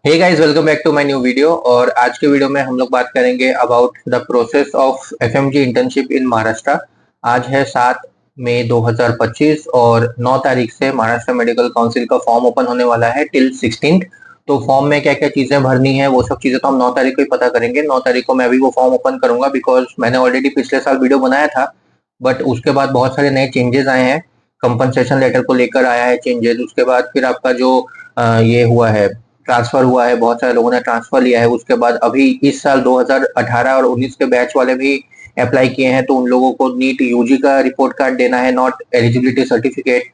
Hey guys, welcome back to my new video. और आज के वीडियो में हम लोग बात करेंगे about the process of FMG internship in Maharashtra. आज है 7 मई 2025 और 9 तारीख से महाराष्ट्र मेडिकल काउंसिल का फॉर्म ओपन होने वाला है टिल 16th। तो फॉर्म में क्या क्या चीजें भरनी है वो सब चीजें तो हम 9 तारीख को ही पता करेंगे। 9 तारीख को मैं अभी वो फॉर्म ओपन करूंगा बिकॉज मैंने ऑलरेडी पिछले साल वीडियो बनाया था, बट उसके बाद बहुत सारे नए चेंजेस आए हैं। कंपनसेशन लेटर को लेकर आया है चेंजेस। उसके बाद फिर आपका जो ये हुआ है, ट्रांसफर हुआ है, बहुत सारे लोगों ने ट्रांसफर लिया है। उसके बाद अभी इस साल 2018 और 19 के बैच वाले भी अप्लाई किए हैं, तो उन लोगों को नीट यूजी का रिपोर्ट कार्ड देना है, नॉट एलिजिबिलिटी सर्टिफिकेट।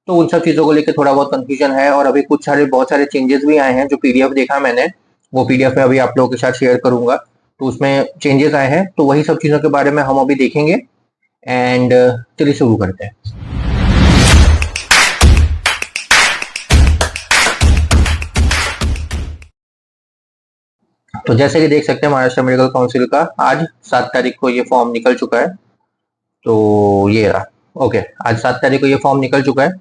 तो उन सब चीजों को लेकर थोड़ा बहुत कंफ्यूजन है। और अभी बहुत सारे चेंजेस भी आए हैं। जो पीडीएफ देखा मैंने, वो पीडीएफ में अभी आप लोगों के साथ शेयर करूंगा। तो उसमें चेंजेस आए हैं, तो वही सब चीजों के बारे में हम अभी देखेंगे। एंड चलिए शुरू करते हैं। तो जैसे कि देख सकते हैं, महाराष्ट्र मेडिकल काउंसिल का आज 7 तारीख को ये फॉर्म निकल चुका है। तो ये रहा। ओके, आज 7 तारीख को ये फॉर्म निकल चुका है।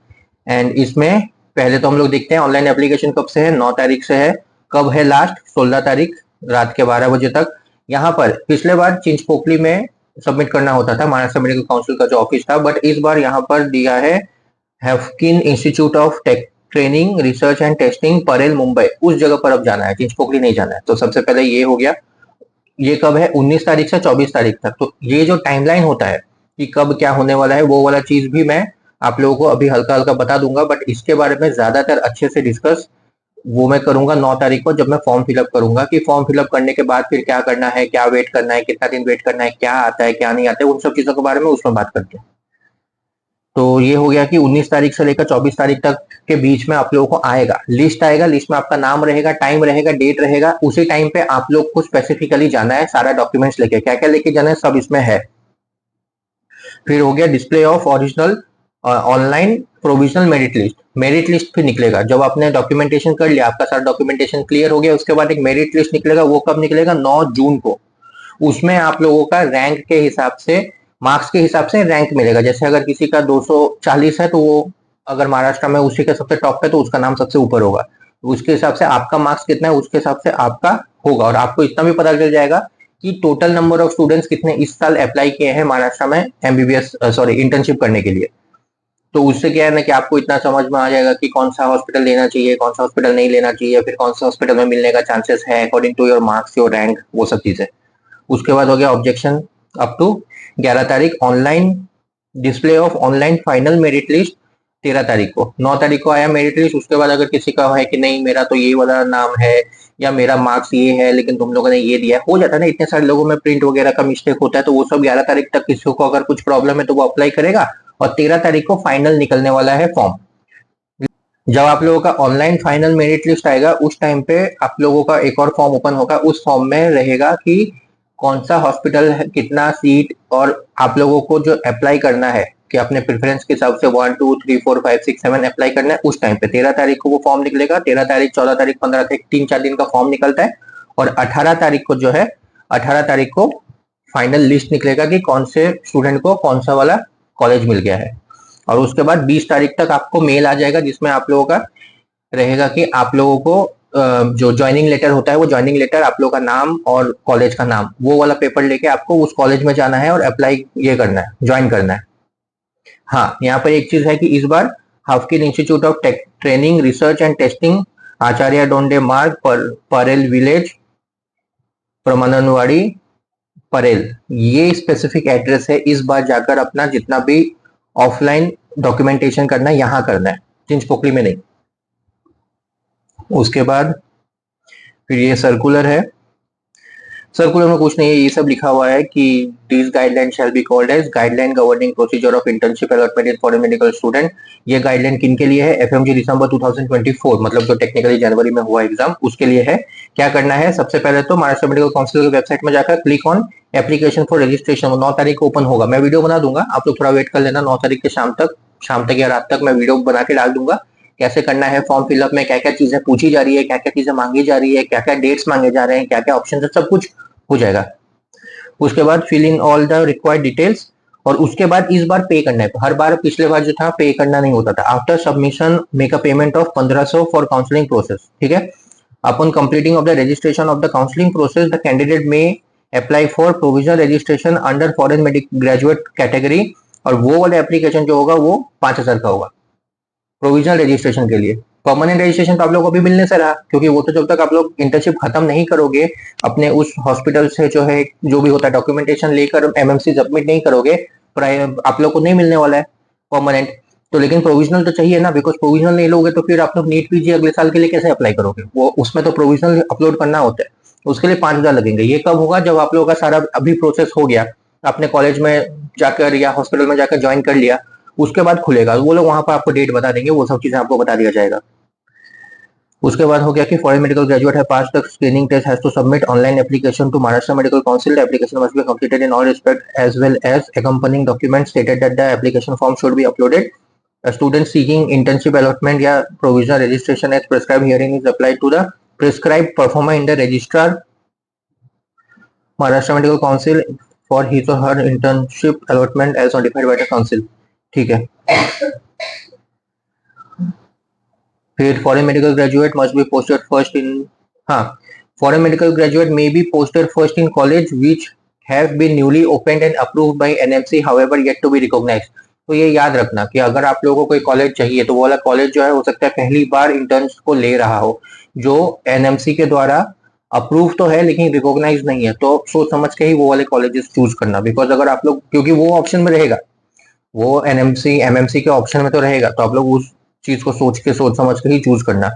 एंड इसमें पहले तो हम लोग देखते हैं ऑनलाइन एप्लीकेशन कब से है। 9 तारीख से है। कब है लास्ट? 16 तारीख रात के 12 बजे तक। यहाँ पर पिछले बार चिंचपोकली में सबमिट करना होता था, महाराष्ट्र मेडिकल काउंसिल का जो ऑफिस था, बट इस बार यहाँ पर दिया है Haffkine institute of training research and testing Parel Mumbai. उस जगह पर अब जाना है, चिंचपोकली नहीं जाना है। तो सबसे पहले ये हो गया। ये कब है? 19 तारीख से 24 तारीख तक। तो ये जो टाइमलाइन होता है कि कब क्या होने वाला है, वो वाला चीज भी मैं आप लोगों को अभी हल्का हल्का बता दूंगा, बट इसके बारे में ज्यादातर अच्छे से डिस्कस वो मैं करूंगा 9 तारीख को, जब मैं फॉर्म फिलअप करूंगा कि फॉर्म फिलअप करने के बाद फिर क्या करना है, क्या वेट करना है, कितना दिन वेट करना है, क्या आता है क्या नहीं आता है, उन सब चीजों के बारे में उसमें बात करते हैं। तो ये हो गया कि 19 तारीख से लेकर 24 तारीख तक के बीच में आप लोगों को आएगा, लिस्ट आएगा। लिस्ट में आपका नाम रहेगा, टाइम रहेगा, डेट रहेगा। उसी टाइम पे आप लोग को स्पेसिफिकली जाना है, सारा डॉक्यूमेंट्स लेके। क्या क्या लेके जाना है सब इसमें है। फिर हो गया display of original online provisional merit list. Merit list फिर निकलेगा जब आपने डॉक्यूमेंटेशन कर लिया, आपका सारा डॉक्यूमेंटेशन क्लियर हो गया। उसके बाद एक मेरिट लिस्ट निकलेगा। वो कब निकलेगा? 9 जून को। उसमें आप लोगों का रैंक के हिसाब से, मार्क्स के हिसाब से रैंक मिलेगा। जैसे अगर किसी का 240 है, तो वो अगर महाराष्ट्र में उसी के सबसे टॉप पे, तो उसका नाम सबसे ऊपर होगा। तो उसके हिसाब से आपका मार्क्स कितना है, उसके हिसाब से आपका होगा। और आपको इतना भी पता चल जाएगा कि टोटल नंबर ऑफ स्टूडेंट्स कितने इस साल अप्लाई किए हैं महाराष्ट्र में एमबीबीएस इंटर्नशिप करने के लिए। तो उससे क्या है ना कि आपको इतना समझ में आ जाएगा कि कौन सा हॉस्पिटल लेना चाहिए, कौन सा हॉस्पिटल नहीं लेना चाहिए, फिर कौन सा हॉस्पिटल में मिलने का चांसेस है according to your marks, your rank, वो सब चीजें। उसके बाद हो गया ऑब्जेक्शन अप टू 11 तारीख। Online display of online final merit list 13 तारीख को। 9 तारीख को आया मेरिट लिस्ट। उसके बाद अगर किसी का है कि नहीं मेरा तो ये वाला नाम है या मेरा मार्क्स ये है लेकिन तुम लोगों ने ये दिया है, हो जाता है ना, इतने सारे लोगों में प्रिंट वगैरह का मिस्टेक होता है। तो वो सब 11 तारीख तक किसी को अगर कुछ प्रॉब्लम है तो वो अप्लाई करेगा। और 13 तारीख को फाइनल निकलने वाला है फॉर्म। जब आप लोगों का ऑनलाइन फाइनल मेरिट लिस्ट आएगा, उस टाइम पे आप लोगों का एक और फॉर्म ओपन होगा। उस फॉर्म में रहेगा कि कौन सा हॉस्पिटल है, कितना सीट, और आप लोगों को जो अप्लाई करना है कि अपने प्रेफरेंस के हिसाब से 1 2 3 4 5 6 7 अप्लाई करना है। उस टाइम पे 13 तारीख को वो फॉर्म निकलेगा। 13 तारीख, 14 तारीख, 15 तारीख, 3-4 दिन का फॉर्म निकलता है। और 18 तारीख को जो है, 18 तारीख को फाइनल लिस्ट निकलेगा कि कौन से स्टूडेंट को कौन सा वाला कॉलेज मिल गया है। और उसके बाद 20 तारीख तक आपको मेल आ जाएगा जिसमें आप लोगों का रहेगा कि आप लोगों को जो ज्वाइनिंग लेटर होता है, वो ज्वाइनिंग लेटर, आप लोगों का नाम और कॉलेज का नाम, वो वाला पेपर लेके आपको उस कॉलेज में जाना है और अप्लाई ये करना है, ज्वाइन करना है। हाँ, यहाँ पर एक चीज है कि इस बार Haffkine institute of training research and testing, Acharya Donde Marg, Parel village, प्रमाननवाड़ी, Parel, ये स्पेसिफिक एड्रेस है। इस बार जाकर अपना जितना भी ऑफलाइन डॉक्यूमेंटेशन करना है यहाँ करना है, चिंचपोकली में नहीं। उसके बाद फिर ये सर्कुलर है। सर्कुलर में कुछ नहीं है, ये सब लिखा हुआ है कि this guideline shall be called as guideline governing procedure of internship allotment in foreign medical student. ये गाइडलाइन किन के लिए है? एफएमजी दिसंबर 2024, मतलब जो टेक्निकली जनवरी में हुआ एग्जाम, उसके लिए है। क्या करना है? सबसे पहले तो महाराष्ट्र मेडिकल काउंसिल की वेबसाइट में जाकर click on application for registration. 9 तारीख को ओपन होगा। मैं वीडियो बना दूंगा, आप लोग थोड़ा वेट कर लेना। 9 तारीख के शाम तक या रात तक मैं वीडियो बना के डाल दूंगा कैसे करना है। फॉर्म फिलअप में क्या क्या चीजें पूछी जा रही है, क्या क्या चीजें मांगी जा रही है, क्या क्या डेट्स मांगे जा रहे हैं, क्या क्या ऑप्शन है, सब कुछ हो जाएगा। उसके बाद fill in all the required details. और उसके बाद इस बार पे करना है। हर बार पिछले बार जो था पे करना नहीं होता था। After submission make a payment of 1500 for counselling process. ठीक है, Upon completing of the registration of the counseling process, the candidate may apply for provisional registration under foreign medical graduate category, और वो वाला एप्लीकेशन जो होगा वो 5,000 का होगा प्रोविजनल रजिस्ट्रेशन के लिए। परमानेंट रजिस्ट्रेशन तो आप लोग को अभी मिलने से रहा, क्योंकि वो तो जब तक आप लोग इंटर्नशिप खत्म नहीं करोगे, अपने उस हॉस्पिटल से जो है जो भी होता है डॉक्यूमेंटेशन लेकर एमएमसी सबमिट नहीं करोगे, आप लोग को नहीं मिलने वाला है परमानेंट। तो लेकिन प्रोविजनल तो चाहिए ना, बिकॉज प्रोविजनल नहीं लोगे तो फिर आप लोग नीट पीजी अगले साल के लिए कैसे अप्लाई करोगे, वो उसमें तो प्रोविजनल अपलोड करना होता है, उसके लिए 5,000 लगेंगे। ये कब होगा, जब आप लोगों का सारा अभी प्रोसेस हो गया, आपने कॉलेज में जाकर या हॉस्पिटल में जाकर ज्वाइन कर लिया, उसके बाद खुलेगा, वो लोग वहां पर आपको डेट बता देंगे, वो सब चीजें आपको बता दिया जाएगा। उसके बाद हो गया कि फॉरेन मेडिकल ग्रेजुएट है pass the screening test has to submit online application to Maharashtra medical council. The application must be completed in all respect as well as accompanying documents stated that the application form should be uploaded. A student seeking internship allotment या provisional registration as prescribed herein is applied to the prescribed performer in the registrar Maharashtra Medical Council for his or her internship allotment as notified by the council. ठीक है। फिर foreign medical graduate must be posted first in, हाँ, foreign medical graduate may be posted first in college which have been newly opened and approved by NMC however yet to be recognized. तो ये याद रखना कि अगर आप लोगों को कोई कॉलेज चाहिए तो वो वाला कॉलेज जो है हो सकता है पहली बार इंटर्न्स को ले रहा हो, जो एनएमसी के द्वारा अप्रूव तो है लेकिन रिकॉग्नाइज नहीं है, तो सोच समझ के ही वो वाले कॉलेजेस चूज करना। बिकॉज अगर आप लोग, क्योंकि वो ऑप्शन में रहेगा, वो एनएमसी एमएमसी के ऑप्शन में तो रहेगा, तो आप लोग उस चीज को सोच समझ के ही चूज करना।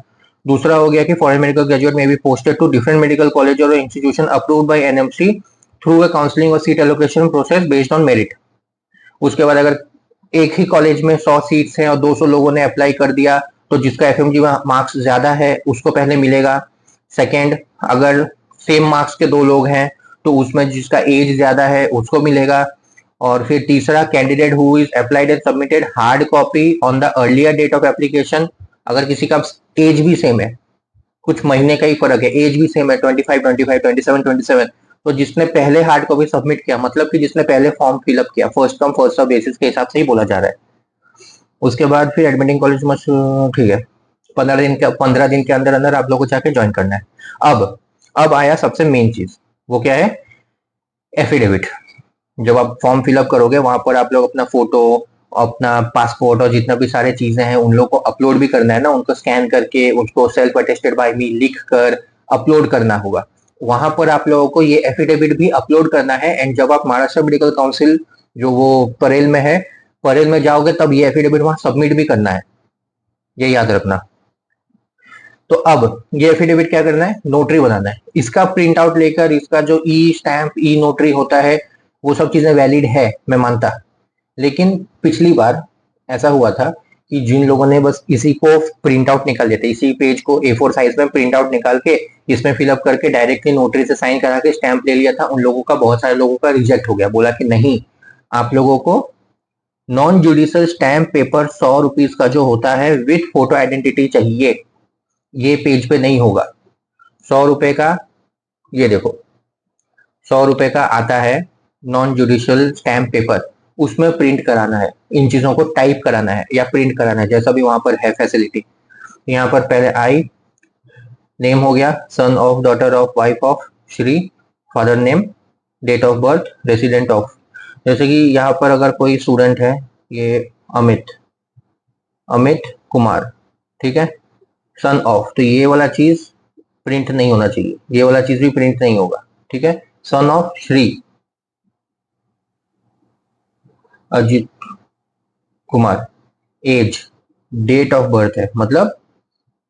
दूसरा हो गया कि foreign medical graduate may be posted to different medical college और institution approved by NMC through a counselling और seat allocation process based on merit. उसके बाद अगर एक ही कॉलेज में 100 सीट्स हैं और 200 लोगों ने अप्लाई कर दिया, तो जिसका एफएमजी में मार्क्स ज्यादा है उसको पहले मिलेगा। सेकेंड, अगर सेम मार्क्स के 2 लोग हैं तो उसमें जिसका एज ज्यादा है उसको मिलेगा। और फिर तीसरा, candidate who is applied and submitted hard copy on the earlier date of application. अगर किसी का एज भी सेम है, कुछ महीने का ही फर्क है, एज भी सेम है 25, 25, 27, 27, तो जिसने पहले हार्ड कॉपी सबमिट किया, मतलब कि जिसने पहले फॉर्म फिलअप किया, first come first serve basis के हिसाब से ही बोला जा रहा है। उसके बाद फिर एडमिटिंग कॉलेज मस्ट, ठीक है, 15 दिन के अंदर अंदर आप लोगों को जाके ज्वाइन करना है। अब आया सबसे मेन चीज, वो क्या है, एफिडेविट। जब आप फॉर्म फिलअप करोगे वहां पर आप लोग अपना फोटो, अपना पासपोर्ट और जितना भी सारे चीजें हैं उन लोग को अपलोड भी करना है ना, उनको स्कैन करके उसको सेल्फ अटेस्टेड बाय मी लिख कर अपलोड करना होगा। वहां पर आप लोगों को ये एफिडेविट भी अपलोड करना है। एंड जब आप महाराष्ट्र मेडिकल काउंसिल जो वो परेल में है, परेल में जाओगे तब ये एफिडेविट वहां सबमिट भी करना है, ये याद रखना। तो अब ये एफिडेविट क्या करना है, नोटरी बनाना है। इसका प्रिंट आउट लेकर, इसका जो ई स्टैंप ई नोटरी होता है, वो सब चीजें वैलिड है, मैं मानता। लेकिन पिछली बार ऐसा हुआ था कि जिन लोगों ने बस इसी को प्रिंट आउट निकाल लेते, इसी पेज को A4 साइज में प्रिंट आउट निकाल के इसमें फिलअप करके डायरेक्टली नोटरी से साइन करा के स्टैंप ले लिया था, उन लोगों का, बहुत सारे लोगों का रिजेक्ट हो गया। बोला कि नहीं, आप लोगों को non judicial stamp paper 100 rupees का जो होता है विथ फोटो आइडेंटिटी चाहिए, ये पेज पे नहीं होगा। 100 रुपए का, ये देखो 100 रुपए का आता है नॉन जुडिशियल स्टैंप पेपर, उसमें प्रिंट कराना है, इन चीजों को टाइप कराना है या प्रिंट कराना है, जैसा भी वहां पर है फैसिलिटी। यहाँ पर पहले आई, नेम हो गया, son of, daughter of, wife of, Shri, father name, date of birth, resident of. जैसे कि यहाँ पर अगर कोई स्टूडेंट है, ये अमित कुमार, ठीक है, सन ऑफ, तो ये वाला चीज प्रिंट नहीं होना चाहिए, ये वाला चीज भी प्रिंट नहीं होगा, ठीक है। Son of Shri Ajit Kumar, age, date of birth है, मतलब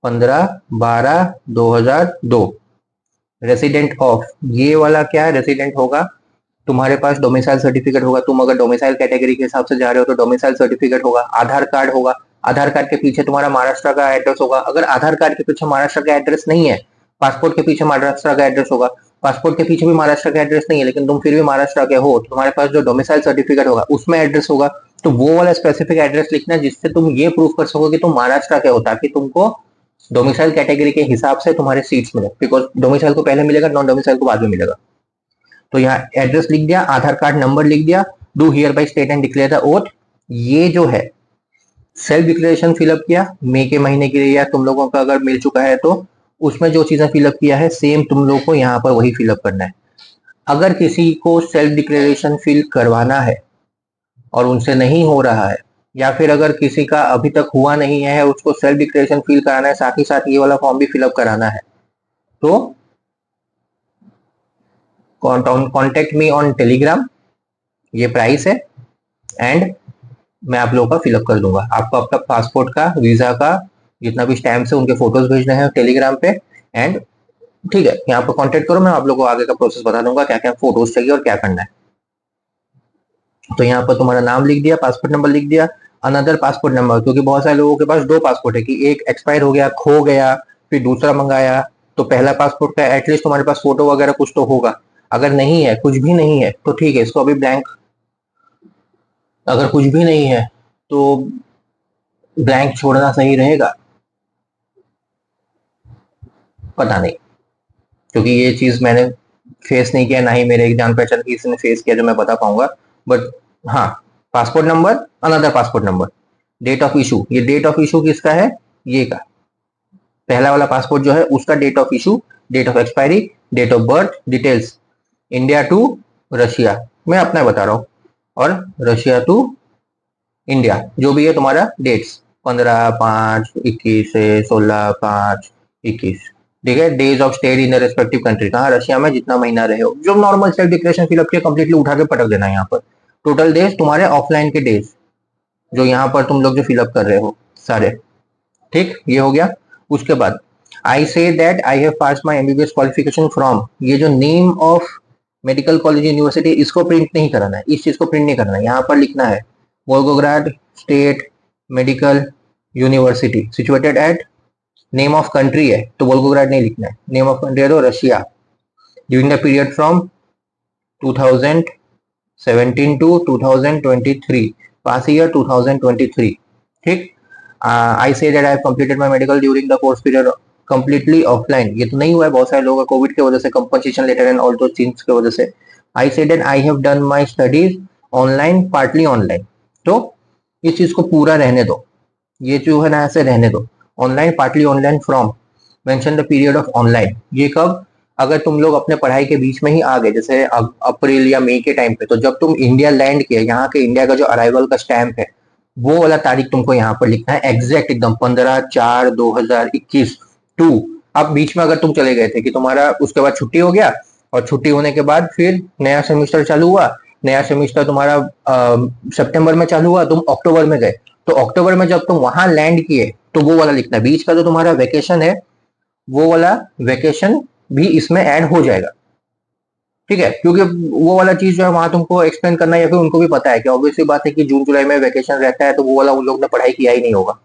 15/12/2002। रेसिडेंट ऑफ, ये वाला क्या है, रेसिडेंट होगा, तुम्हारे पास डोमिसाइल सर्टिफिकेट होगा, तुम अगर डोमिसाइल कैटेगरी के हिसाब से जा रहे हो तो डोमिसाइल सर्टिफिकेट होगा, आधार कार्ड होगा, आधार कार्ड के पीछे तुम्हारा महाराष्ट्र का एड्रेस होगा। अगर आधार कार्ड के पीछे महाराष्ट्र का एड्रेस नहीं है, पासपोर्ट के पीछे महाराष्ट्र का एड्रेस होगा, पासपोर्ट के पीछे भी महाराष्ट्र का एड्रेस नहीं है लेकिन तुम फिर भी महाराष्ट्र के हो, तुम्हारे पास जो डोमिसाइल सर्टिफिकेट होगा उसमें एड्रेस होगा, तो वो वाला स्पेसिफिक एड्रेस लिखना जिससे तुम ये प्रूव कर सको कि तुम महाराष्ट्र के हो, ताकि तुमको डोमिसाइल कैटेगरी के हिसाब से तुम्हारे सीट्स मिले। बिकॉज डोमिसाइल को पहले मिलेगा, नॉन डोमिसाइल को बाद में मिलेगा। तो यहाँ एड्रेस लिख दिया, आधार कार्ड नंबर लिख दिया, do here by state and declare the oath. ये जो है सेल्फ डिक्लेरेशन फिलअप किया, मई के महीने के लिए, या तुम लोगों का अगर मिल चुका है तो उसमें जो चीजें फिलअप किया है सेम तुम लोग को यहाँ पर वही फिलअप करना है। अगर किसी को सेल्फ डिक्लेरेशन फिल करवाना है और उनसे नहीं हो रहा है, या फिर अगर किसी का अभी तक हुआ नहीं है, उसको सेल्फ डिक्लेरेशन फिल कराना है, साथ ही साथ ये वाला फॉर्म भी फिलअप कराना है, तो कॉन्टेक्ट मी ऑन टेलीग्राम, ये प्राइस है, एंड मैं आप लोगों का फिलअप कर दूंगा। आपको आपका पासपोर्ट का, वीजा का, जितना भी स्टैम्प है उनके फोटोज भेजने हैं टेलीग्राम पे, एंड ठीक है, यहाँ पर कांटेक्ट करो, मैं आप लोगों को आगे का प्रोसेस बता दूंगा, क्या क्या फोटोज चाहिए और क्या करना है। तो यहाँ पर तुम्हारा नाम लिख दिया, पासपोर्ट नंबर लिख दिया, अनदर पासपोर्ट नंबर, क्योंकि बहुत सारे लोगों के पास दो पासपोर्ट है, कि एक एक्सपायर हो गया, खो गया, फिर दूसरा मंगाया, तो पहला पासपोर्ट का एटलीस्ट तुम्हारे पास फोटो वगैरह कुछ तो होगा। अगर नहीं है, कुछ भी नहीं है, तो ठीक है, इसको अभी ब्लैंक, अगर कुछ भी नहीं है तो ब्लैंक छोड़ना सही रहेगा, पता नहीं, क्योंकि ये चीज मैंने फेस नहीं किया, ना ही मेरे एक जान पहचान किसी ने फेस किया जो मैं बता पाऊंगा। बट हाँ, passport number, another passport number, date of issue, ये डेट ऑफ इशू किसका है, ये का पहला वाला पासपोर्ट जो है उसका date of issue, date of expiry, date of birth details, India to Russia, मैं अपना बता रहा हूँ, और रशिया टू इंडिया, जो भी है तुम्हारा डेट्स, 15/5/21 से 16/5/21, ठीक है। Days of stay in respective country, कहाँ रशिया में जितना महीना रहे हो, जो नॉर्मल सेल्फ डिक्लेरेशन फिलअप किया कंप्लीटली उठा के पटक देना है यहाँ पर। टोटल डेज तुम्हारे ऑफलाइन के डेज, जो यहाँ पर तुम लोग जो फिलअप कर रहे हो सारे, ठीक, ये हो गया। उसके बाद I say that I have pass my MBBS qualification from, ये जो name of medical college university, इसको प्रिंट नहीं कराना है, इस चीज को प्रिंट नहीं करना है, यहाँ पर लिखना है Volgograd state medical university situated at, name of country है तो वोल्गोग्राड नहीं लिखना है, नेम ऑफ कंट्री है तो Russia, during the period from 2017 to 2023, pass year 2023, ठीक। I say that I have completed my medical during the course period completely offline, ये तो नहीं हुआ है, बहुत सारे लोगों का कोविड की वजह से, कंपनसेशन लेटर एंड ऑल दो चीज की वजह से। I say that I have done my studies online partly online, तो इस चीज को पूरा रहने दो, ये जो है ना ऐसे रहने दो, online partly online from, mention the period of online, ये कब, अगर तुम लोग अपने पढ़ाई के बीच में ही आ गए, जैसे अप्रैल या मई के टाइम पे, तो जब तुम इंडिया लैंड किया, यहाँ के इंडिया का जो अराइवल का स्टैंप है, वो वाला तारीख तुमको यहाँ पर लिखना है एग्जैक्ट एकदम, 15/4/2021 टू, अब बीच में अगर तुम चले गए थे कि तुम्हारा उसके बाद छुट्टी हो गया, और छुट्टी होने के बाद फिर नया सेमिस्टर चालू हुआ, नया सेमिस्टर तुम्हारा सितंबर में चालू हुआ, तुम अक्टूबर में गए, तो अक्टूबर में जब तुम वहां लैंड किए तो वो वाला लिखना है, बीच का जो तुम्हारा वेकेशन है वो वाला वेकेशन भी इसमें ऐड हो जाएगा, ठीक है, क्योंकि वो वाला चीज जो है वहां तुमको एक्सप्लेन करना है, या फिर उनको भी पता है कि ऑब्वियसली बात है कि जून जुलाई में वेकेशन रहता है, तो वो वाला उन लोग ने पढ़ाई किया ही नहीं होगा।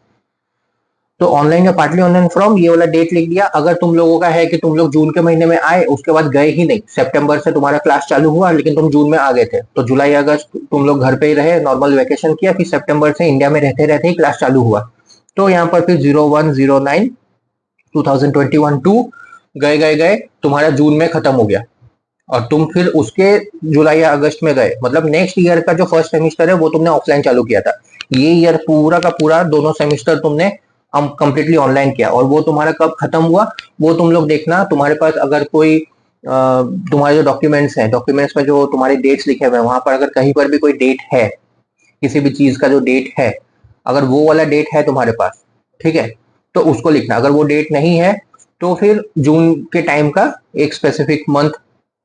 तो ऑनलाइन या पार्टली ऑनलाइन फ्रॉम, ये वाला डेट लिख दिया। अगर तुम लोगों का है कि तुम लोग जून के महीने में आए, उसके बाद गए ही नहीं, सितंबर से तुम्हारा क्लास चालू हुआ लेकिन तुम जून में आ गए थे, तो जुलाई अगस्त तुम लोग घर पे ही रहे, नॉर्मल वेकेशन किया, फिर सितंबर से इंडिया में रहते रहते ही क्लास चालू हुआ, तो यहाँ पर फिर 01/09/2021 टू गए गए गए, तुम्हारा जून में खत्म हो गया, और तुम फिर उसके जुलाई या अगस्त में गए, मतलब नेक्स्ट ईयर का जो फर्स्ट सेमिस्टर है वो तुमने ऑफलाइन चालू किया था, ये ईयर पूरा का पूरा दोनों सेमिस्टर तुमने कंप्लीटली ऑनलाइन किया, और वो तुम्हारा कब खत्म हुआ वो तुम लोग देखना। तुम्हारे पास अगर कोई तुम्हारे जो डॉक्यूमेंट्स हैं, डॉक्यूमेंट्स में जो तुम्हारे डेट्स लिखे हुए हैं, वहां पर अगर कहीं पर भी कोई डेट है, किसी भी चीज का जो डेट है, अगर वो वाला डेट है तुम्हारे पास, ठीक है, तो उसको लिखना। अगर वो डेट नहीं है तो फिर जून के टाइम का एक स्पेसिफिक मंथ,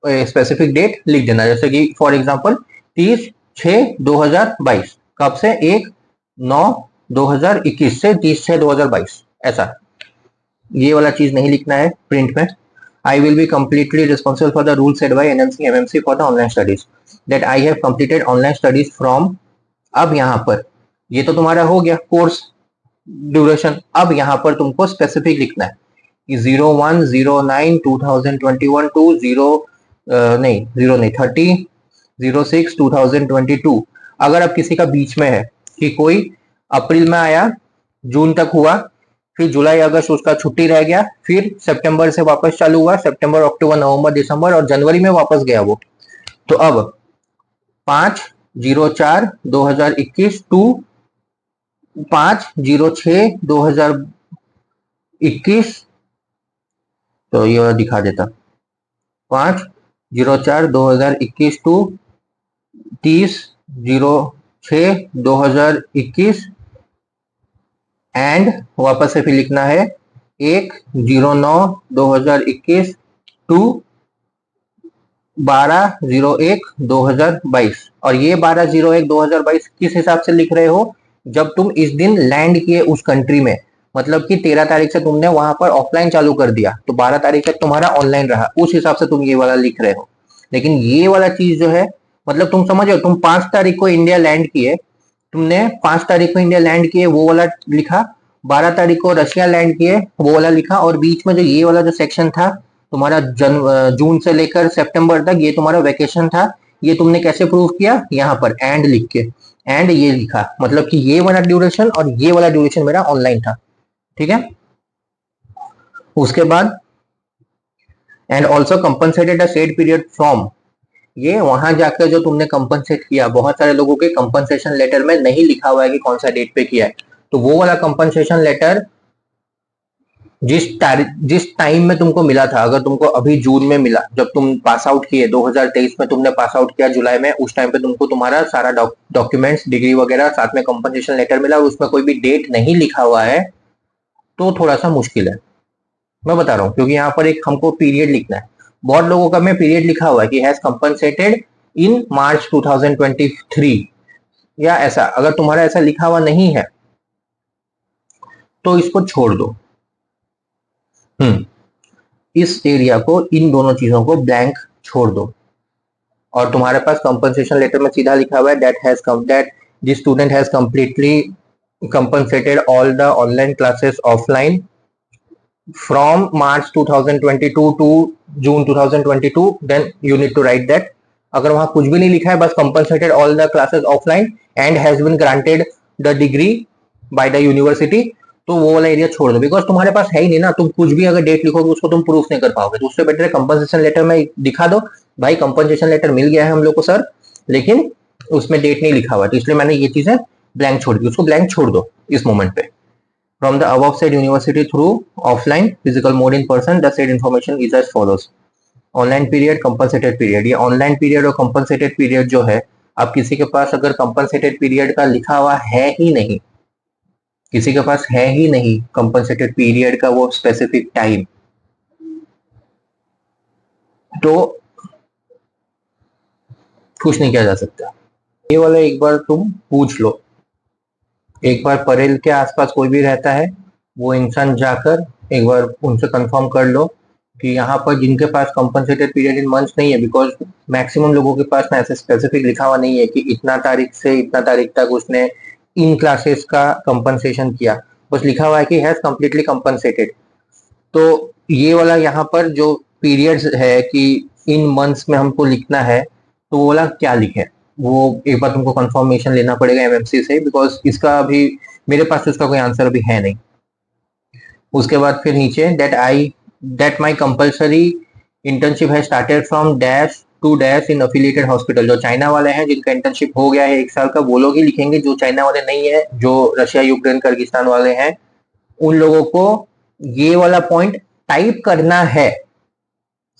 स्पेसिफिक डेट लिख देना, जैसे कि फॉर एग्जांपल 30/6/2022, कब से, 1/9/2021 से 30/6/2022, ऐसा, ये वाला चीज नहीं लिखना है प्रिंट में। I will be completely responsible for the rule set by NMC MMC for the online studies, that I have completed online studies from, अब यहाँ पर ये तो तुम्हारा हो गया कोर्स ड्यूरेशन, अब यहाँ पर तुमको स्पेसिफिक लिखना है कि 01/09/2021 टू 30/06/2022। अगर अब किसी का बीच में है कि कोई अप्रैल में आया, जून तक हुआ, फिर जुलाई अगस्त उसका छुट्टी रह गया, फिर सितंबर से वापस चालू हुआ, सितंबर अक्टूबर नवंबर दिसंबर और जनवरी में वापस गया वो, तो अब 5/04/2021 टू 5/06/2021 तो ये वाला दिखा देता, 5/04/2021 टू 30/06/2021 एंड वापस से फिर लिखना है 1/09/2021 टू 12/01/2022। और ये 12/01/2022 किस हिसाब से लिख रहे हो, जब तुम इस दिन लैंड किए उस कंट्री में, मतलब कि 13 तारीख से तुमने वहां पर ऑफलाइन चालू कर दिया तो 12 तारीख तक तुम्हारा ऑनलाइन रहा, उस हिसाब से तुम ये वाला लिख रहे हो। लेकिन ये वाला चीज जो है, मतलब तुम समझ रहे हो, तुम 5 तारीख को इंडिया लैंड किए, तुमने 5 तारीख को इंडिया लैंड किए वो वाला लिखा, 12 तारीख को रशिया लैंड किए वो वाला लिखा, और बीच में जो ये वाला जो सेक्शन था तुम्हारा जून से लेकर सितंबर तक ये तुम्हारा वेकेशन था, ये तुमने कैसे प्रूव किया, यहाँ पर एंड लिख के, एंड ये लिखा, मतलब कि ये वाला ड्यूरेशन और ये वाला ड्यूरेशन मेरा ऑनलाइन था। ठीक है, उसके बाद and also compensated a said period from, ये वहां जाकर जो तुमने कंपनसेट किया, बहुत सारे लोगों के कंपनसेशन लेटर में नहीं लिखा हुआ है कि कौन सा डेट पे किया है, तो वो वाला कंपनसेशन लेटर जिस टाइम में तुमको मिला था, अगर तुमको अभी जून में मिला, जब तुम पास आउट किए 2023 में, तुमने पास आउट किया जुलाई में, उस टाइम पे तुमको तुम्हारा सारा डॉक्यूमेंट्स, डिग्री वगैरह, साथ में कंपनसेशन लेटर मिला और उसमें कोई भी डेट नहीं लिखा हुआ है, तो थोड़ा सा मुश्किल है। मैं बता रहा हूँ क्योंकि यहाँ पर एक हमको पीरियड लिखना है, बहुत लोगों का में पीरियड लिखा हुआ है कि हैज कंपनसेटेड इन मार्च 2023 या ऐसा, अगर तुम्हारा ऐसा लिखा हुआ नहीं है तो इसको छोड़ दो। इस एरिया को, इन दोनों चीजों को ब्लैंक छोड़ दो, और तुम्हारे पास कंपनसेशन लेटर में सीधा लिखा हुआ है that this student has completely compensated all the online classes offline from March 2022 to June 2022, then you need to write that। अगर वहां कुछ भी नहीं लिखा है, बस compensated all the classes offline and has been granted the degree by the university, तो वो वाला एरिया छोड़ दो, बिकॉज तुम्हारे पास है ही नहीं ना, तुम कुछ भी अगर डेट लिखोगे उसको तुम प्रूफ नहीं कर पाओगे, तो उससे बेटर है कंपनसेशन लेटर में दिखा दो, भाई कंपनसेशन लेटर मिल गया है हम लोग को सर, लेकिन उसमें डेट नहीं लिखा हुआ, तो इसलिए मैंने ये चीजें ब्लैंक छोड़ दी, उसको ब्लैंक छोड़ दो इस मोमेंट पे। From the above said university through offline physical mode in person, the said information is as follows। Online period, compensated period, ये ऑनलाइन पीरियड और कंपनसेटेड पीरियड जो है, अब किसी के पास अगर कंपनसेटेड पीरियड का लिखा हुआ है ही नहीं, किसी के पास है ही नहीं कंपनसेटेड पीरियड का वो स्पेसिफिक टाइम, तो कुछ नहीं किया जा सकता। ये वाला एक बार तुम पूछ लो, एक बार परेल के आसपास कोई भी रहता है वो इंसान जाकर एक बार उनसे कंफर्म कर लो कि यहाँ पर जिनके पास कंपनसेटेड पीरियड इन मंथ्स नहीं है, बिकॉज मैक्सिमम लोगों के पास ना ऐसे स्पेसिफिक लिखा हुआ नहीं है कि इतना तारीख से इतना तारीख तक उसने इन क्लासेस का कंपनसेशन किया, बस लिखा हुआ है कि हैज कंप्लीटली कंपनसेटेड। तो ये वाला यहाँ पर जो पीरियड्स है कि इन मंथ्स में हमको लिखना है, तो वो वाला क्या लिखे, वो एक बार तुमको कंफर्मेशन लेना पड़ेगा एमएमसी से, बिकॉज इसका अभी मेरे पास उसका कोई आंसर अभी है नहीं। उसके बाद फिर नीचे दैट माई कंपल्सरी इंटर्नशिप है started from dash to dash in affiliated hospital, जो चाइना वाले हैं जिनका इंटर्नशिप हो गया है 1 साल का, वो लोग ही लिखेंगे, जो चाइना वाले नहीं है, जो रशिया यूक्रेन किर्गिस्तान वाले हैं, उन लोगों को ये वाला पॉइंट टाइप करना है,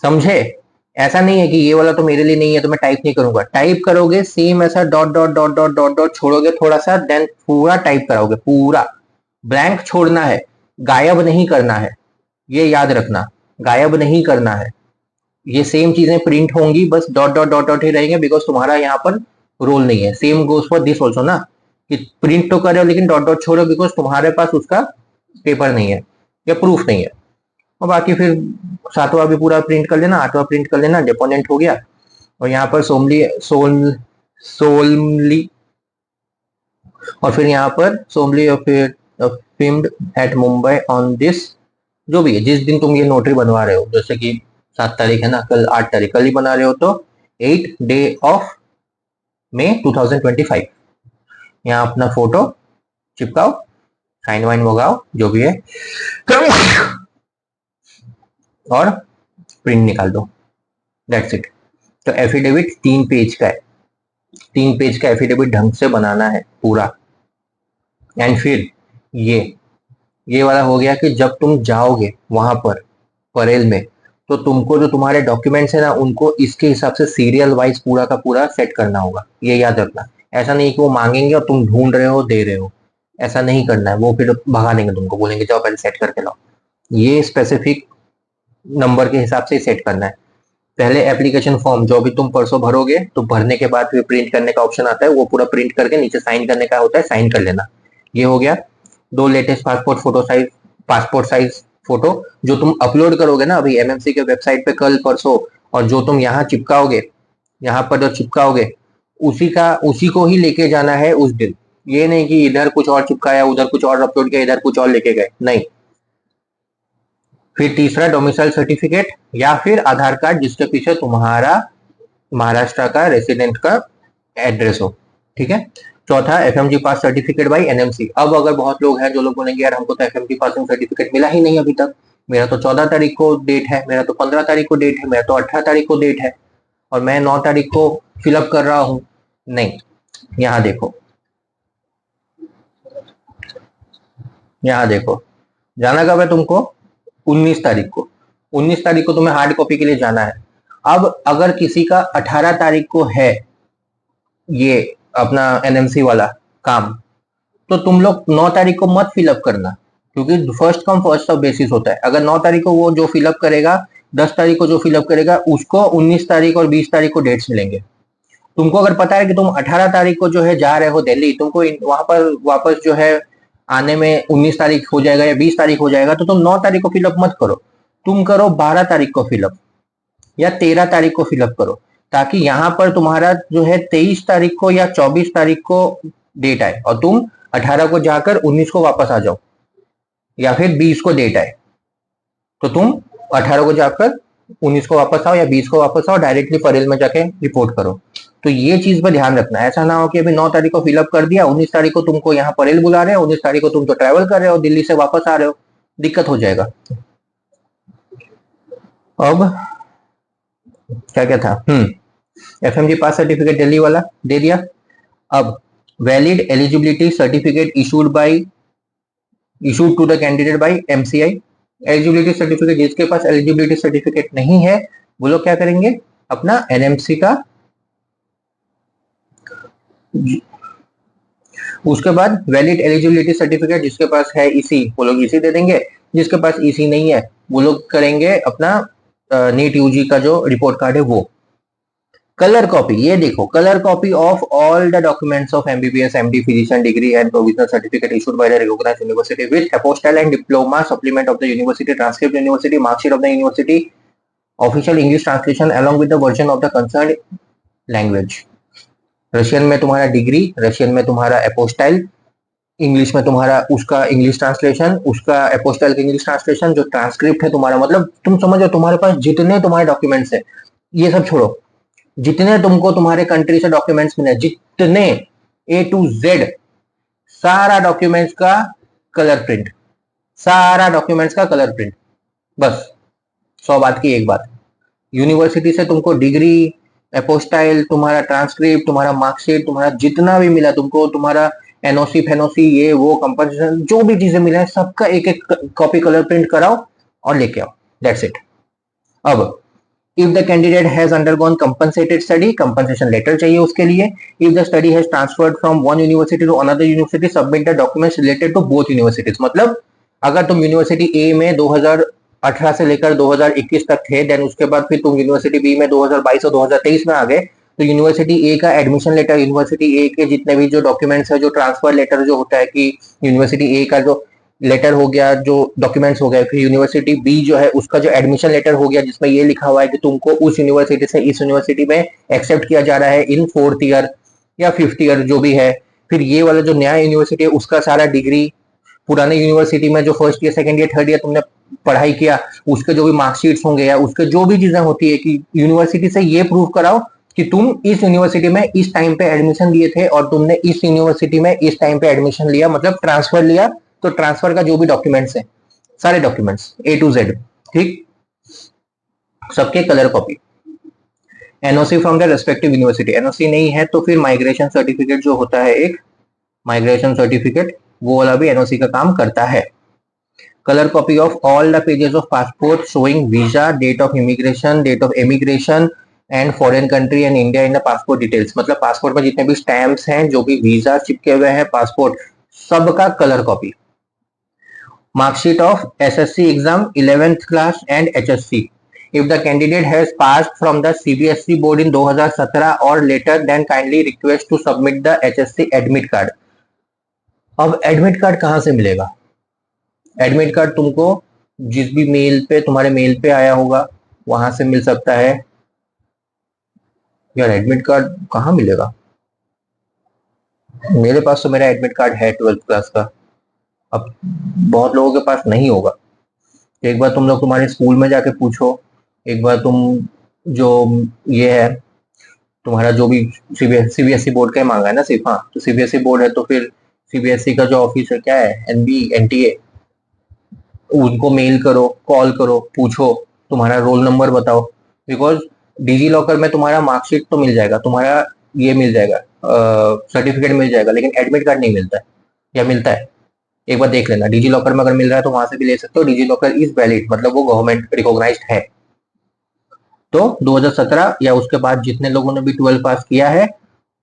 समझे। ऐसा नहीं है कि ये वाला तो मेरे लिए नहीं है तो मैं टाइप नहीं करूंगा, टाइप करोगे सेम ऐसा dot dot dot dot dot dot छोड़ोगे थोड़ा सा, देन पूरा टाइप कराओगे, पूरा ब्लैंक छोड़ना है, गायब नहीं करना है, ये याद रखना, गायब नहीं करना है, ये सेम चीजें प्रिंट होंगी, बस डॉट डॉट डॉट डॉट ही रहेंगे, बिकॉज तुम्हारा यहाँ पर रोल नहीं है। Same goes for this also ना, कि प्रिंट तो कर रहे हो लेकिन डॉट डॉट छोड़ो, बिकॉज तुम्हारे पास उसका पेपर नहीं है या प्रूफ नहीं है। और बाकी फिर 7वां भी पूरा प्रिंट कर लेना, 8वां प्रिंट कर लेना, डिपोनेंट हो गया। और यहाँ पर सोमली और फिर यहाँ पर सोमली और फिर filmed at Mumbai on this, जो भी है जिस दिन तुम ये नोटरी बनवा रहे हो, जैसे कि 7 तारीख है ना, कल 8 तारीख, कल ही बना रहे हो, तो 8 डे ऑफ May 2025, यहाँ अपना फोटो चिपकाओ, साइन वाइन मंगाओ जो भी है और प्रिंट निकाल दो, दैट्स इट। तो एफिडेविट 3 पेज का है, 3 पेज का एफिडेविट ढंग से बनाना है पूरा। एंड फिर ये वाला हो गया कि जब तुम जाओगे वहां पर परेल में, तो तुमको जो तुम्हारे डॉक्यूमेंट्स है ना उनको इसके हिसाब से सीरियल वाइज पूरा का पूरा सेट करना होगा, ये याद रखना। ऐसा नहीं कि वो मांगेंगे और तुम ढूंढ रहे हो दे रहे हो, ऐसा नहीं करना है, वो फिर भगा देंगे तुमको, बोलेंगे जाओ पहले सेट करके लाओ। ये स्पेसिफिक नंबर के हिसाब से सेट करना है। पहले एप्लीकेशन फॉर्म जो अभी तुम परसों भरोगे, तो भरने के बाद फिर प्रिंट करने का ऑप्शन आता है, वो पूरा प्रिंट करके नीचे साइन करने का होता है, साइन कर लेना। ये हो गया। दो लेटेस्ट पासपोर्ट साइज फोटो जो तुम अपलोड करोगे ना अभी एमएमसी के वेबसाइट पे कल परसों, और जो तुम यहाँ चिपकाओगे, यहाँ पर जो चिपकाओगे उसी को ही लेके जाना है उस दिन। ये नहीं कि इधर कुछ और चिपकाया, उधर कुछ और अपलोड किया, इधर कुछ और लेके गए, नहीं। फिर तीसरा डोमिसाइल सर्टिफिकेट या फिर आधार कार्ड जिसके पीछे तुम्हारा महाराष्ट्र का रेसिडेंट का एड्रेस हो, ठीक है। चौथा FMG pass certificate by NMC. अब अगर बहुत लोग हैं जो लोग बोलेंगे यार हमको तो एफएमजी पासिंग सर्टिफिकेट मिला ही नहीं अभी तक, मेरा तो 14 तारीख को डेट है, मेरा तो 15 तारीख को डेट है, मेरा तो 18 तारीख को डेट है, और मैं 9 तारीख को फिलअप कर रहा हूं। नहीं, यहाँ देखो, यहाँ देखो, जाना कब है तुमको? 19 तारीख को। 19 तारीख को तुम्हें हार्ड कॉपी के लिए जाना है। अब अगर किसी का 18 तारीख को है ये अपना एनएमसी वाला काम, तो तुम लोग 9 तारीख को मत फिलअप करना, क्योंकि first come first serve basis होता है। अगर 9 तारीख को वो जो फिलअप करेगा, 10 तारीख को जो फिलअप करेगा, उसको 19 तारीख और 20 तारीख को डेट्स मिलेंगे। तुमको अगर पता है कि तुम 18 तारीख को जो है जा रहे हो दिल्ली, तुमको वहां पर वापस जो है आने में 19 तारीख हो जाएगा या 20 तारीख हो जाएगा, तो तुम 9 तारीख को फिलअप मत करो, तुम करो 12 तारीख को फिलअप या 13 तारीख को फिलअप करो, ताकि यहाँ पर तुम्हारा जो है 23 तारीख को या 24 तारीख को डेट आए और तुम 18 को जाकर 19 को वापस आ जाओ, या फिर 20 को डेट आए तो तुम 18 को जाकर 19 को वापस आओ या 20 को वापस आओ, डायरेक्टली परेल में जाके रिपोर्ट करो। तो ये चीज पर ध्यान रखना, ऐसा ना हो कि अभी 9 तारीख को फिलअप कर दिया, 19 तारीख को तुमको यहाँ परेल बुला रहे हो, 19 तारीख को तुम तो ट्रैवल कर रहे हो, दिल्ली से वापस आ रहे हो, दिक्कत हो जाएगा। अब क्या क्या था, एफएमजी पास सर्टिफिकेट दिल्ली वाला दे दिया। अब valid eligibility certificate issued to the candidate by MCI. Eligibility certificate, जिसके पास एलिजिबिलिटी सर्टिफिकेट नहीं है वो लोग क्या करेंगे, अपना एनएमसी का, उसके बाद वैलिड एलिजिबिलिटी सर्टिफिकेट जिसके पास है ईसी, वो लोग ईसी दे देंगे, जिसके पास ईसी नहीं है वो लोग करेंगे अपना नीट यूजी का जो रिपोर्ट कार्ड है वो। कलर कॉपी, ये देखो, colour copy of all the documents of MBBS MD physician degree and provisional certificate issued by the recognised university with apostille and diploma supplement of the university, transcript university, marksheet of the university, official English translation along with the version of the concerned language. Russian में तुम्हारा degree, Russian में तुम्हारा apostille, English में तुम्हारा उसका English translation, उसका apostille का English translation, जो ट्रांसक्रिप्ट है तुम्हारा, मतलब तुम समझो तुम्हारे पास जितने तुम्हारे डॉक्यूमेंट्स है, ये सब छोड़ो, जितने तुमको तुम्हारे कंट्री से डॉक्यूमेंट्स मिले, जितने ए टू जेड, सारा डॉक्यूमेंट्स का कलर प्रिंट, सारा डॉक्यूमेंट्स का कलर प्रिंट, बस 100 बात की एक बात। यूनिवर्सिटी से तुमको डिग्री, अपोस्टाइल, तुम्हारा ट्रांसक्रिप्ट, तुम्हारा मार्कशीट, तुम्हारा जितना भी मिला तुमको, तुम्हारा एनओसी फेनोसी, ये वो कंपनसेशन, जो भी चीजें मिला है सबका एक एक कॉपी कलर प्रिंट कराओ और लेके आओ, दैट्स इट। अब if the candidate has undergone compensated study, compensation letter चाहिए उसके लिए। if the study has transferred from one university to another university, submit the documents related to both universities। मतलब अगर तुम यूनिवर्सिटी ए में 2018 से लेकर 2021 तक थे, देन उसके बाद फिर तुम यूनिवर्सिटी बी में 2022 और 2023 में आ गए, तो यूनिवर्सिटी ए का एडमिशन लेटर, यूनिवर्सिटी ए के जितने भी जो डॉक्यूमेंट्स है, जो ट्रांसफर लेटर जो होता है कि यूनिवर्सिटी ए का जो लेटर हो गया, जो डॉक्यूमेंट्स हो गए, फिर यूनिवर्सिटी बी जो है उसका जो एडमिशन लेटर हो गया, जिसमें ये लिखा हुआ है कि तुमको उस यूनिवर्सिटी से इस यूनिवर्सिटी में एक्सेप्ट किया जा रहा है इन 4th ईयर या 5th ईयर जो भी है। फिर ये वाला जो नया यूनिवर्सिटी है उसका सारा डिग्री, पुराने यूनिवर्सिटी में जो 1st year 2nd year 3rd year तुमने पढ़ाई किया उसके जो भी मार्कशीट्स होंगे या उसके जो भी चीजें होती है, कि यूनिवर्सिटी से ये प्रूव कराओ कि तुम इस यूनिवर्सिटी में इस टाइम पे एडमिशन लिए थे और तुमने इस यूनिवर्सिटी में इस टाइम पे एडमिशन लिया, मतलब ट्रांसफर लिया, तो ट्रांसफर का जो भी डॉक्यूमेंट्स है, सारे डॉक्यूमेंट्स ए टू जेड, ठीक, सबके colour copy. NOC from the respective university, NOC नहीं है तो फिर माइग्रेशन सर्टिफिकेट जो होता है, एक माइग्रेशन सर्टिफिकेट, वो वाला भी एनओसी का काम करता है। color copy of all the pages of passport showing visa, date of immigration, date of emigration and foreign country and India in the passport details, मतलब पासपोर्ट में जितने भी स्टैम्प्स हैं, जो भी वीजा चिपके हुए हैं पासपोर्ट, सबका colour copy. Marksheet of SSC exam 11th class and HSC if the candidate has passed from the CBSE board in 2017 or later then kindly request to submit the HSC admit card। अब admit card कहां से मिलेगा? Admit card तुमको जिस भी mail पे, तुम्हारे mail पे आया होगा वहां से मिल सकता है। यार एडमिट कार्ड कहाँ मिलेगा? मेरे पास तो मेरा एडमिट कार्ड है 12th क्लास का, अब बहुत लोगों के पास नहीं होगा। एक बार तुम लोग तुम्हारे स्कूल में जाके पूछो, एक बार तुम जो ये है तुम्हारा जो भी सीबीएसई बोर्ड का ही मांगा है ना सिर्फ, हाँ तो सीबीएसई बोर्ड है तो फिर सीबीएसई का जो ऑफिस है क्या है, एनटीए, उनको मेल करो, कॉल करो, पूछो, तुम्हारा रोल नंबर बताओ। बिकॉज डिजी लॉकर में तुम्हारा मार्कशीट तो मिल जाएगा, तुम्हारा ये मिल जाएगा, सर्टिफिकेट मिल जाएगा, लेकिन एडमिट कार्ड नहीं मिलता है, या मिलता है एक बार देख लेना। डिजी लॉकर में अगर मिल रहा है तो वहां से भी ले सकते हो। डिजी लॉकर इज वैलिड, मतलब वो गवर्नमेंट रिकॉग्नाइज्ड है। तो 2017 या उसके बाद जितने लोगों ने भी 12 पास किया है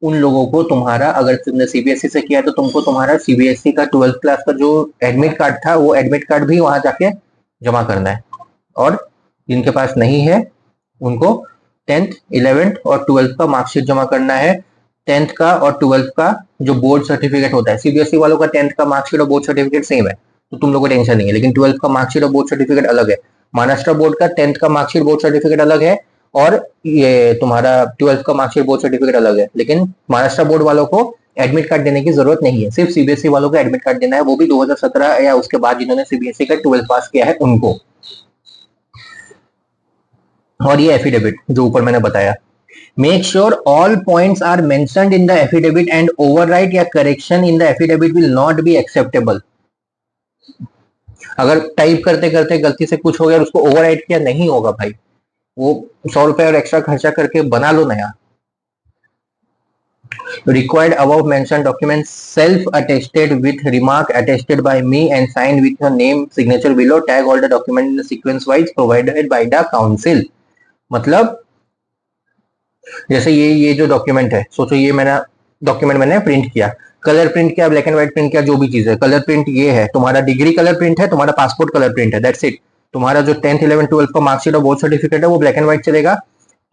उन लोगों को तुम्हारा, अगर तुमने सीबीएसई से किया है तो तुमको तुम्हारा सीबीएसई का 12th क्लास का जो एडमिट कार्ड था वो एडमिट कार्ड भी वहां जाके जमा करना है। और जिनके पास नहीं है उनको 10th, 11th और 12th का मार्कशीट जमा करना है। 10th का और 12th का जो बोर्ड सर्टिफिकेट होता है, सीबीएसई वालों का 10th का मार्कशीट और बोर्ड सर्टिफिकेट सेम है तो तुम लोगों को टेंशन नहीं है, लेकिन 12th का मार्कशीट और बोर्ड सर्टिफिकेट अलग है। महाराष्ट्र बोर्ड का 10th का मार्कशीट बोर्ड सर्टिफिकेट अलग है और ये तुम्हारा 12th का मार्कशीट बोर्ड सर्टिफिकेट अलग है। लेकिन महाराष्ट्र बोर्ड वालों को एडमिट कार्ड देने की जरूरत नहीं है, सिर्फ सीबीएसई वालों को एडमिट कार्ड देना है, वो भी 2017 या उसके बाद जिन्होंने सीबीएसई का 12th पास किया है उनको। और ये एफिडेविट जो ऊपर मैंने बताया, make sure all points are mentioned in the affidavit and overwrite या correction in the affidavit will not be acceptable. अगर टाइप करते करते गलती से कुछ हो गया और उसको ओवरराइट किया, नहीं होगा भाई, वो 100 रुपए और एक्स्ट्रा खर्चा करके बना लो नया। Required above mentioned documents self-attested with remark attested by me and signed with your name signature below. Tag all the document in the sequence wise provided by the council। मतलब जैसे ये जो डॉक्यूमेंट है, सोचो ये मैंने डॉक्यूमेंट मैंने print किया, कलर प्रिंट किया, ब्लैक एंड व्हाइट प्रिंट किया, जो भी चीज है, कलर प्रिंट ये है, तुम्हारा डिग्री कलर प्रिंट है, तुम्हारा पासपोर्ट कलर प्रिंट है, दैट्स इट। तुम्हारा जो 10th, 11th, 12th का मार्कशीट और बोर्ड सर्टिफिकेट है वो ब्लैक एंड व्हाइट चलेगा,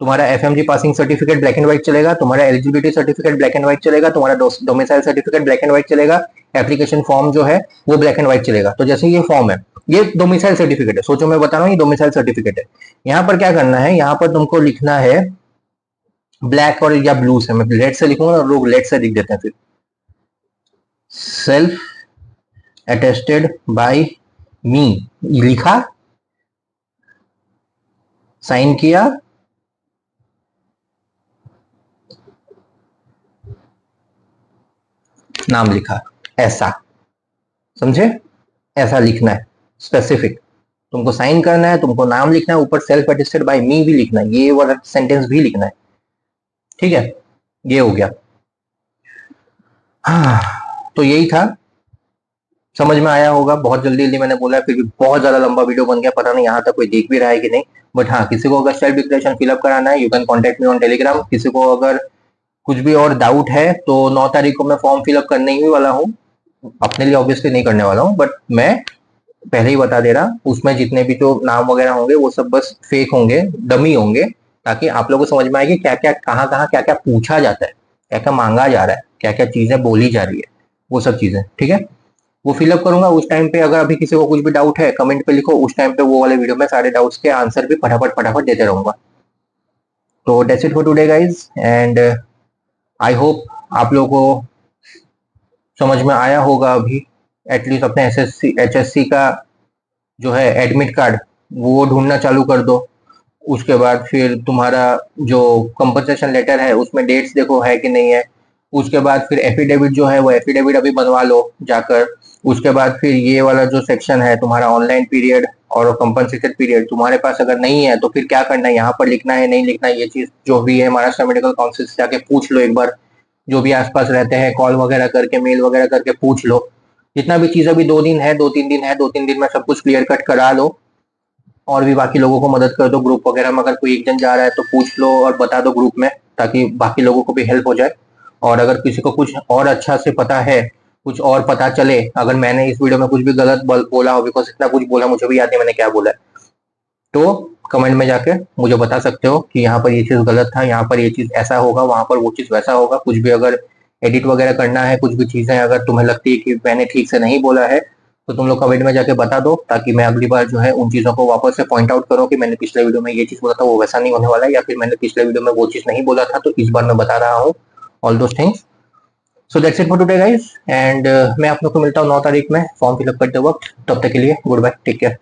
तुम्हारा FMG passing certificate black and white चलेगा, तुम्हारा eligibility certificate black and white चलेगा, तुम्हारा domicile certificate black and white चलेगा, एप्लीकेशन फॉर्म जो है वो ब्लैक एंड व्हाइट चलेगा। तो जैसे ये फॉर्म है, ये डोमिसाइल सर्टिफिकेट है, सोचो मैं बता रहा हूँ ये डोमिसाइल सर्टिफिकेट है। यहाँ पर क्या करना है, यहाँ पर तुमको लिखना है ब्लैक और या ब्लू से, मैं रेड से लिखूंगा और लोग रेड से लिख देते हैं, फिर सेल्फ अटेस्टेड बाय मी लिखा, साइन किया, नाम लिखा, ऐसा समझे, ऐसा लिखना है स्पेसिफिक, तुमको साइन करना है, तुमको नाम लिखना है, ऊपर सेल्फ अटेस्टेड बाय मी भी लिखना है, ये वाला सेंटेंस भी लिखना है, ठीक है। ये हो गया। हाँ, तो यही था, समझ में आया होगा। बहुत जल्दी जल्दी मैंने बोला, फिर भी बहुत ज्यादा लंबा वीडियो बन गया, पता नहीं यहाँ तक कोई देख भी रहा है कि नहीं। बट हाँ, किसी को अगर सेल्फ डिक्लेरेशन फिलअप कराना है, you can contact me on Telegram. किसी को अगर कुछ भी और डाउट है तो 9 तारीख को मैं फॉर्म फिलअप करने ही वाला हूँ, अपने लिए ऑब्वियसली नहीं करने वाला हूँ, बट मैं पहले ही बता दे रहा, उसमें जितने भी जो नाम वगैरह होंगे वो सब बस फेक होंगे, डमी होंगे, ताकि आप लोगों को समझ में आए कि क्या क्या कहाँ कहाँ क्या क्या पूछा जाता है, क्या क्या मांगा जा रहा है, क्या क्या चीजें बोली जा रही है, वो सब चीजें, ठीक है। वो फिलअप करूंगा उस टाइम पे, अगर अभी किसी को कुछ भी डाउट है कमेंट पे लिखो, उस टाइम पे वो वाले वीडियो में सारे डाउट्स के आंसर भी फटाफट फटाफट देते रहूंगा। तो that's it for today guys, and I hope आप लोगों को समझ में आया होगा अभी, एटलीस्ट अपने एसएससी एचएससी का जो है एडमिट कार्ड वो ढूंढना चालू कर दो। उसके बाद फिर तुम्हारा जो कंपनसेशन लेटर है उसमें डेट्स देखो है कि नहीं है। उसके बाद फिर एफिडेविट जो है वो एफिडेविट अभी बनवा लो जाकर। उसके बाद फिर ये वाला जो सेक्शन है तुम्हारा ऑनलाइन पीरियड और कंपनसेटेड पीरियड, तुम्हारे पास अगर नहीं है तो फिर क्या करना है, यहाँ पर लिखना है नहीं लिखना है, ये चीज जो भी है महाराष्ट्र मेडिकल काउंसिल से जाके पूछ लो एक बार, जो भी आसपास रहते हैं कॉल वगैरह करके, मेल वगैरह करके पूछ लो। जितना भी चीज अभी 2 दिन है, 2-3 दिन है, 2-3 दिन में सब कुछ क्लियर कट करा लो, और भी बाकी लोगों को मदद कर दो। ग्रुप वगैरह में अगर कोई एक जन जा रहा है तो पूछ लो और बता दो ग्रुप में, ताकि बाकी लोगों को भी हेल्प हो जाए। और अगर किसी को कुछ और अच्छा से पता है, कुछ और पता चले, अगर मैंने इस वीडियो में कुछ भी गलत बोला हो, बिकॉज इतना कुछ बोला मुझे भी याद नहीं मैंने क्या बोला है, तो कमेंट में जाके मुझे बता सकते हो कि यहाँ पर ये चीज गलत था, यहाँ पर ये चीज ऐसा होगा, वहां पर वो चीज वैसा होगा। कुछ भी अगर एडिट वगैरह करना है, कुछ भी चीजें अगर तुम्हें लगती है कि मैंने ठीक से नहीं बोला है, तो तुम लोग कमेंट में जाके बता दो, ताकि मैं अगली बार जो है उन चीजों को वापस से पॉइंट आउट करूँ कि मैंने पिछले वीडियो में ये चीज बोला था वो वैसा नहीं होने वाला है, या फिर मैंने पिछले वीडियो में वो चीज नहीं बोला था तो इस बार मैं बता रहा हूँ all those things. So that's it for today guys, and मैं आप लोग को मिलता हूँ 9 तारीख में फॉर्म फिलअप करते वक्त। तब तक के लिए गुड बाय, टेक केयर।